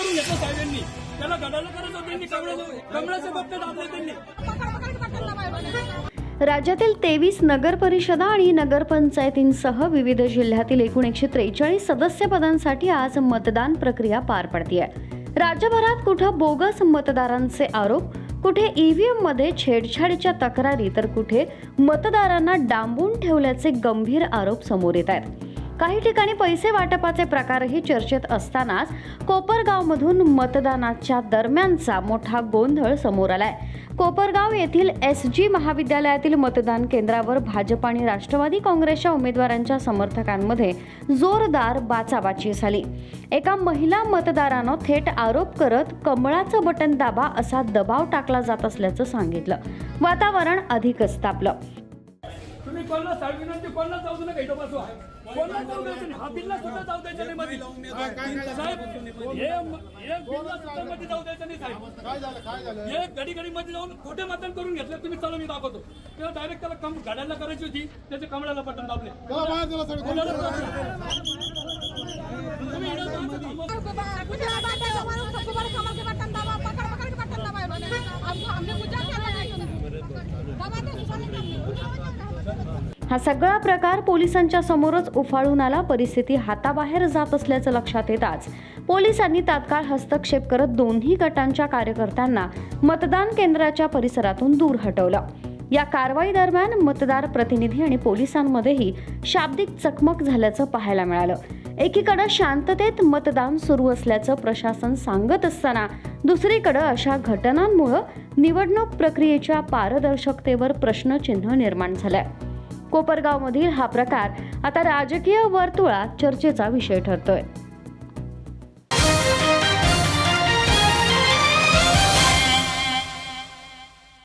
करून घेतलं साहेबांनी. त्याला घडायला करत होते त्यांनी, कमळाचे पत्ते दाबले त्यांनी. राज्यातील 23 नगर परिषदा आणि नगरपंचायतींसह विविध जिल्ह्यातील एकूण 143 सदस्य पदांसाठी आज मतदान प्रक्रिया पार पडते आहे. राज्यभरात कुठं बोगस मतदारांचे आरोप, कुठे ईव्हीएम मध्ये छेडछाडीच्या तक्रारी, तर कुठे मतदारांना डांबून ठेवल्याचे गंभीर आरोप समोर येत आहेत. काही ठिकाणी पैसे वाटपाचे प्रकारही चर्चेत असतानाच कोपरगावमधून मतदानाच्या दरम्यानचा मोठा गोंधळ समोर आलाय. कोपरगाव येथील SG महाविद्यालयातील मतदान केंद्रावर भाजप आणि राष्ट्रवादी काँग्रेसच्या उमेदवारांच्या समर्थकांमध्ये जोरदार बाचाबाची झाली. एका महिला मतदारानं थेट आरोप करत कमळाचं बटन दाबा असा दबाव टाकला जात असल्याचं सांगितलं. वातावरण अधिकच तापलं. तुम्ही कोणाला साहेब विनंती, कोणाला जाऊ दे नका, इथं बसवा. कोणाला जाऊ द्यायचं नाही, हा बिल्ला सुद्धा जाऊ द्यायचं नाही मध्ये. साहेब हे बिल्ला सुद्धा मध्ये जाऊ द्यायचं नाही साहेब. हे घडी घडी मध्ये जाऊन खोटे मतदान करून घेतलं तुम्ही. चला मी दाखवतो. तेव्हा डायरेक्ट त्याला गाड्याला करायची होती, त्याच्या कमळाला बटन दाबले. हा सगळा प्रकार पोलिसांच्या समोरच उफाळून आला. परिस्थिती हाताबाहेर जात असल्याचं लक्षात येताच पोलिसांनी तात्काळ हस्तक्षेप करत दोन्ही गटांच्या कार्यकर्त्यांना मतदान केंद्राच्या परिसरातून दूर हटवलं. या कारवाई दरम्यान मतदार प्रतिनिधी आणि पोलिसांमध्येही शाब्दिक चकमक झाल्याचं पाहायला मिळालं. एकीकडे शांततेत मतदान सुरू असल्याचं प्रशासन सांगत असताना दुसरीकडे अशा घटनांमुळे निवडणूक प्रक्रियेच्या पारदर्शकतेवर प्रश्नचिन्ह निर्माण झालंय. कोपरगावमधील हा प्रकार आता राजकीय वर्तुळात चर्चेचा विषय ठरतोय.